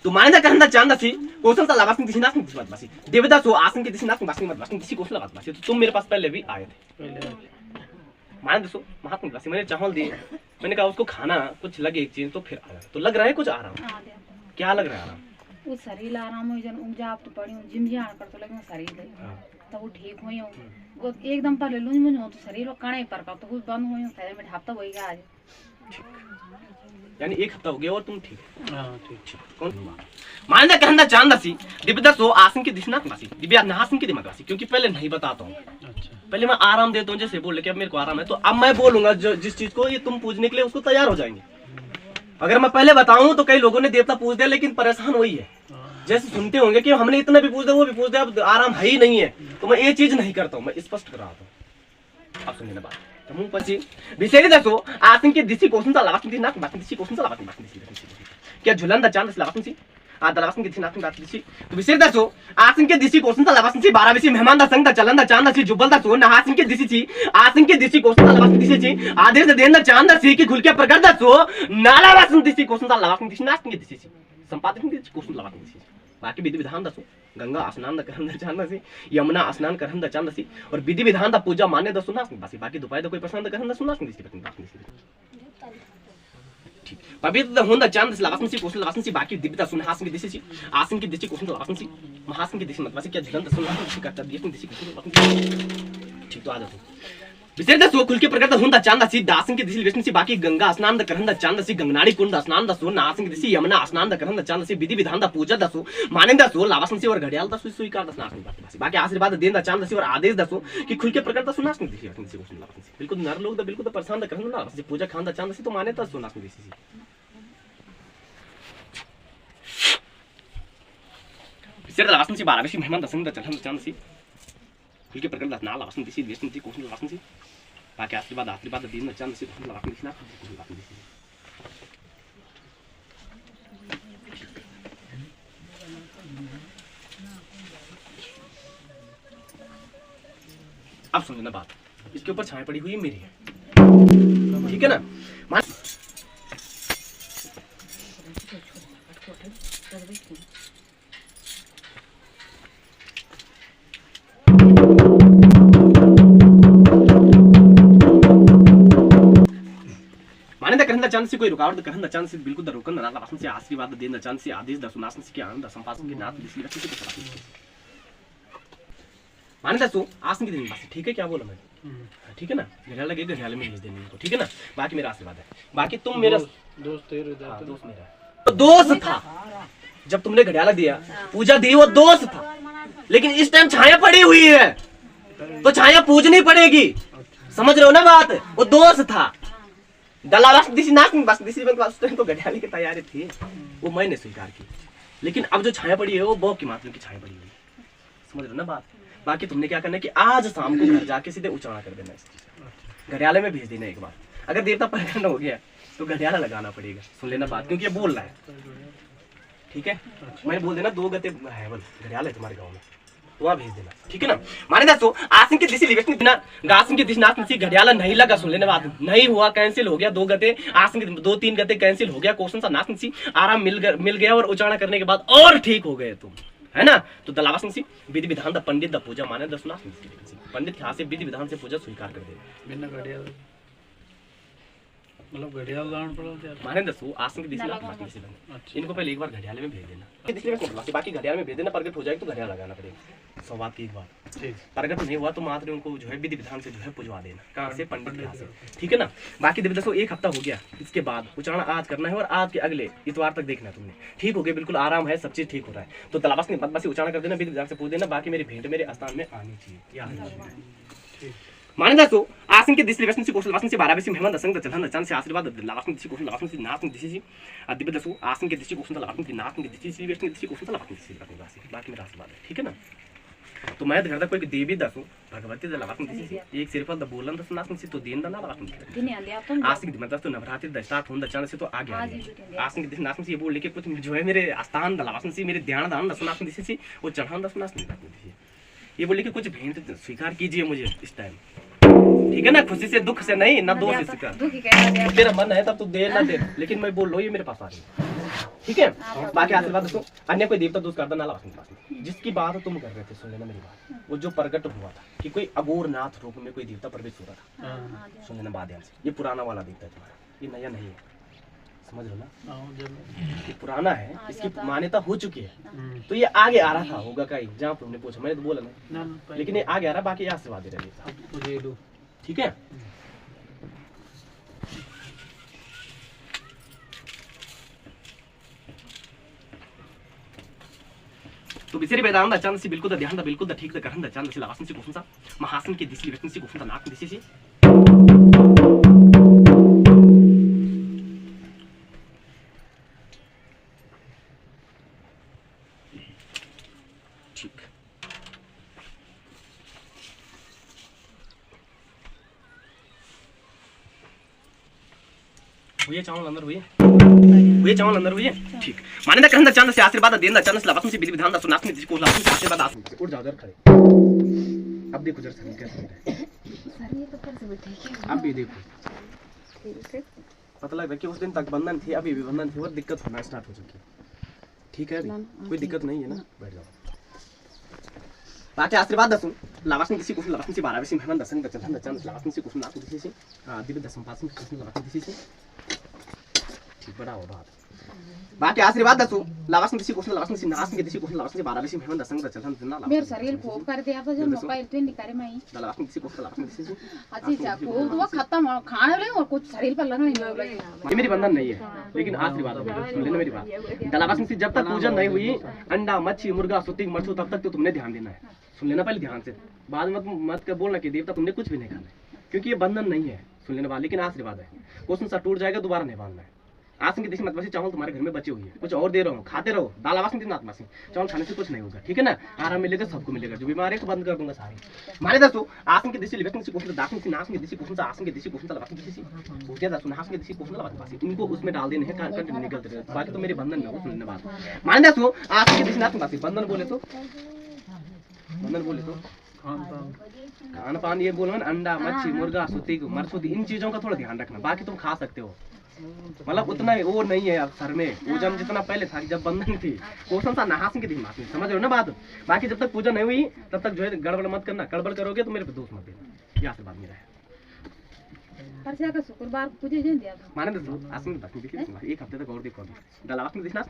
तो माने कहना चांदा सी क्वेश्चन सा लावास दिसी नास दिसी मत बसी देवदास हो आसन के दिसी नास बसी मत बसी किसी क्वेश्चन लगात बसी तो तुम मेरे पास पहले भी आए थे माने दसो महात्मा बसी मैंने चावल दिए मैंने कहा उसको खाना कुछ लगे एक चीज तो फिर आया तो लग रहा है कुछ आराम क्या लग रहा है आराम वो शरीर आराम हो जन उंजा तो पड़ी जिम जान कर तो लगे शरीर दे तो वो ठीक होई वो एकदम पर लूं मुझे तो शरीर वो काणे पर का तो वो बंद होई थे में हफ्ता होई गया आज यानी एक हफ्ता हो गया और तुम ठीक है हां ठीक कौन मानदा कहना चांदा सी दिव्यदास हो आसन की दिशना बसी दिव्या नासन की दिमाग बसी क्योंकि पहले नहीं बताता हूं अच्छा पहले मैं आराम देता हूं जैसे बोल ले कि अब मेरे को आराम है तो अब मैं बोलूंगा जिस चीज को ये तुम पूजने के लिए उसको तैयार हो जाएंगे अगर मैं पहले बताऊं तो कई लोगों ने देवता पूज दिया लेकिन परेशान वही है जैसे सुनते होंगे कि हमने इतना भी पूछ दिया वो भी पूछ दिया अब आराम है ही नहीं है तो मैं ये चीज नहीं करता हूं मैं स्पष्ट कर रहा हूं अब सुनिए ना बात तो मुंह पची विशेष दसो आसन के दिसी क्वेश्चन सा लावासन दिसी नाक बासन दिसी क्वेश्चन सा लावासन बासन दिसी क्या झुलन द चांद लावासन सी आ दलावासन के दिसी नाक बासन दिसी तो विशेष दसो आसन के दिसी क्वेश्चन सा लावासन सी 12 विसी मेहमान द संग द चलन द चांद सी जुबल द सो नहासन के दिसी सी आसन के दिसी क्वेश्चन सा लावासन दिसी सी आदेश द देन द चांद सी की खुल के प्रकट द सो नालावासन दिसी क्वेश्चन सा लावासन दिसी नाक के दिसी सी संपादन के क्वेश्चन लावासन दिसी बाकी विधि विधान दसो गंगा स्नान द करन द चांद सी यमुना स्नान करन द चांद सी और विधि विधान द पूजा मान्य द सुना बस बाकी दोपहर द कोई प्रश्न द करन द सुना दिसी ठीक पवित्र द होंदा चांद सी लावासन सी क्वेश्चन लावासन सी बाकी दिव्यता सुन हासन की दिसी सी आसन की दिसी क्वेश्चन लावासन सी महासन की दिसी मत बस क्या झुलन द सुना दिसी करता दिसी दिसी ठीक तो आ जाओ विशेष दसो खुल के प्रकट होंदा चांद सी दासन की दिसी विष्णु सी बाकी गंगा स्नान द करन द चांद सी गंगनाड़ी कुंड स्नान द सो नासन की दिसी यमुना स्नान द करन द चांद सी विधि विधान द पूजा दसो माने दसो लावासन सी और घड़ियाल दसो स्वीकार द स्नान द बाकी आशीर्वाद देन द चांद सी और आदेश दसो कि खुल के प्रकट द सुनास दिसी विष्णु सी क्वेश्चन लावासन सी बिल्कुल नर लोग द बिल्कुल द परेशान द करन द सी पूजा खान द चांद सी तो माने द सुनास दिसी विशेष लावासन सी 12 विसी मेहमान दसंग द चलन द चांद सी खुल के प्रकट द नाल लावासन दिसी विष्णु सी क्वेश्चन लावासन सी बाकी आशीर्वाद दिन में चंद से लावासन दिसी ना लावासन दिसी अब समझना बात इसके ऊपर छाया पड़ी हुई मेरी है ठीक है ना चांद से कोई रुकावट करन द चांद से बिल्कुल द रोकन ना लावासन से आशीर्वाद देन द चांद से आदेश द सुनासन से के आनंद संपासन के नाथ दिसी रखी के चला मान दसो आसन की दिन बस ठीक है क्या बोला मैं ठीक है ना घड़ियाल लगे घड़ियाल में भेज देने को ठीक है ना बाकी मेरा आशीर्वाद है बाकी तुम मेरा दोस्त दोस्त मेरा तो दोस्त था जब तुमने घड़ियाल दिया पूजा दी वो दोस्त था लेकिन इस टाइम छाया पड़ी हुई है तो छाया पूजनी पड़ेगी समझ रहे हो ना बात वो दोस्त था दलावास दिसी नाक बस दिसी बन उस टाइम तो घड़ियाली की तैयारी थी वो मैंने स्वीकार की लेकिन अब जो छाया पड़ी है वो बॉब की मात्र की छाया पड़ी हुई समझ रहे हो ना बात बाकी तुमने क्या करना है कि आज शाम को घर जाके सीधे उच्चारण कर देना इस चीज घड़ियाले में भेज देना एक बार अगर देवता प्रकट हो गया तो घड़ियाला लगाना पड़ेगा सुन लेना बात क्योंकि ये बोल रहा है ठीक है मैंने बोल देना 2 गते है बोल घड़ियाल है तुम्हारे गाँव में तो वहाँ भेज देना ठीक है ना माने दसो आसन की दिशा लिवेश ना गासन की दिशा नासन सी घड़ियाला नहीं लगा सुन लेने बात नहीं हुआ कैंसिल हो गया 2 गते आसन के 2-3 गते कैंसिल हो गया क्वेश्चन सा नासन सी आराम मिल गया और उच्चारण करने के बाद और ठीक हो गए तुम है ना तो दलावासन सी विधि विधान द पंडित द पूजा माने द सुनासन सी पंडित यहाँ से विधि विधान से पूजा स्वीकार कर दे बिना घड़ियाल मतलब घड़ियाल लाना पड़ा माने दसो आसन की दिशा इनको पहले एक बार घड़ियाले में भेज देना बाकी घड़ियाल में भेज देना प्रकट हो जाएगी तो घड़ियाल लगाना पड़ेगा सवाल की एक बार प्रकट नहीं हुआ तो मात्र उनको जो है विधि विधान से जो है पुजवा देना कहाँ से पंडित के यहाँ से ठीक है ना बाकी दसो 1 हफ्ता हो गया इसके बाद उच्चारण आज करना है और आज के अगले इतवार तक देखना तुमने ठीक हो गया बिल्कुल आराम है सब चीज ठीक हो रहा है तो तलावास ने बदमाशी उच्चारण कर देना विधि विधान से पूछ देना बाकी मेरी भेंट मेरे स्थान में आनी चाहिए माने दसो आसन के दिशा विष्णु से क्वेश्चन लावासन से 12 विसी मेहमान दसंग द चलन चांद से आशीर्वाद लावासन दिशा क्वेश्चन लावासन से नाथ दिशा से दिव्य दसो आसन के दिशा क्वेश्चन लावासन से नाथ दिशा से विष्णु दिशा क्वेश्चन लावासन दिशा बाकी मेरा आशीर्वाद है ठीक है ना तो मैं घर कोई देवी दसो भगवती द लावासन दिशा से एक सिर्फ द बोलन दस नाथ से तो देन द ना लावासन आसन के मतलब तो नवरात्रि द स्टार्ट होन द चांद से तो आ गया आसन के दिशा नाथ से ये बोल लेके कुछ जो है मेरे स्थान द लावासन से मेरे ध्यान दान दस नाथ दिशा से वो चढ़ान दस नाथ दिशा ये बोले कि कुछ भेंट स्वीकार कीजिए मुझे इस टाइम ठीक है ना, खुशी से दुख से नहीं, ना दोष से कर। दुखी कहना तेरा मन है तब तू दे ना दे, लेकिन मैं बोल लो ये मेरे पास आ रही है, ठीक है। बाकी आशीर्वाद दोस्तों, अन्य कोई देवता दोष करता ना लाओ अपने पास में। जिसकी बात तुम कर रहे थे, सुन लेना मेरी बात, वो जो प्रकट हुआ था कि कोई अघोरनाथ रूप में कोई देवता प्रवेश हो रहा था, सुन लेना बात ध्यान से। ये पुराना वाला देवता है तुम्हारा, ये नया नहीं है, समझ लो ना, ये पुराना है, इसकी मान्यता हो चुकी है। तो ये आगे आ रहा था, होगा कहीं, जहाँ तुमने पूछा मैंने तो बोला नहीं, लेकिन ये आगे आ रहा, बाकी आशीर्वाद दे रहे, ठीक है। तो बिसेरी वेदांत अचानक से बिल्कुल ध्यान दा बिल्कुल दा ठीक दा करन दा अचानक से लगासन से कुसुम सा महासन के दिसली व्यक्ति से कुसुम दा नाक दिसे से ठीक हुए चावल अंदर हुए चावल अंदर हुए, ठीक। माने दा कहन दा चांद से आशीर्वाद देन दा चांद से लगासन से विधि विधान दा सुनासन जिस को लासन से आशीर्वाद आसन से उठ जाओ जरा खड़े। अब देखो जरा शरीर कैसा है, सर ये तो फिर से भी ठीक है। अब भी देखो पता लग रहा है कि उस दिन तक बंधन थी, अभी भी बंधन थी और दिक्कत होना स्टार्ट हो चुकी है, ठीक है। अभी कोई दिक्कत नहीं है ना, बैठ जाओ। बाकी आशीर्वाद दसुं लावासन किसी कुछ लावासन से 12 विषय मेहमान दसन दचन दचन लावासन से कुछ नाक दिसे से दिव्य दसम पासन कुछ लावासन दिसे से, ठीक। बड़ा हो बात। बाकी आशीर्वाद दसुं लावासन किसी कुछ लावासन से नासन के दिसे कुछ लावासन से 12 विषय मेहमान दसन दचन दचन मेरे शरीर को कर दिया था जब मोबाइल तो नहीं करे मैं लावासन किसी कुछ लावासन दिसे से अच्छा को तो खत्म खाने ले और कुछ शरीर पर लगना नहीं। ये मेरी बंधन नहीं है, लेकिन आशीर्वाद हो, सुन लेना मेरी बात। दलावासन से जब तक पूजन नहीं हुई, अंडा मच्छी मुर्गा सुती मरसू तब तक तो तुमने ध्यान देना है, सुन लेना पहले ध्यान से। बाद में मत कर बोलना कि देवता तुमने कुछ भी नहीं खाना, क्योंकि ये बंधन नहीं है, सुन लेना बात। लेकिन आशीर्वाद है, क्वेश्चन सा टूट जाएगा दोबारा नहीं बांधना है। आसन की दिशा मत बसी, चावल तुम्हारे घर में बचे हुई है, कुछ और दे रहा हूँ, खाते रहो। दाल आवासन दिन आत्मासी चावल खाने से कुछ नहीं होगा, ठीक है ना। आराम मिलेगा, सबको मिलेगा। जो बीमार है तो बंद कर दूंगा सारी। मारे दसो आसन की दिशा लिखने से कुछ दासन से नासन की दिशा कुछ आसन की दिशा कुछ लवासन की दिशा पूछे दसो नासन की दिशा कुछ लवासन पासी इनको उसमें डाल देने हैं, कंटिन्यू निकलते रहे। बाकी तो मेरे बंधन में हो, सुनने बात। मारे दसो आसन की दिशा नासन पासी बंधन बोले तो खान पान ये बोलो ना, अंडा मच्छी मुर्गा सुती मरसुदी इन चीजों का थोड़ा ध्यान रखना। बाकी तुम खा सकते हो, मतलब उतना वो नहीं है अब सर में पूजन जितना पहले था जब बंधन थी, पोषण सा नहासन की दिन मासी, समझ रहे हो ना बात। बाकी जब तक पूजा नहीं हुई तब तक जो है गड़बड़ मत करना, गड़बड़ करोगे तो मेरे पे दोष मत देना, ये आशीर्वाद मेरा है। शुक्रवार पूजा दिया था माने दो आसन में एक हफ्ते तक और देखो दलावास में दिखना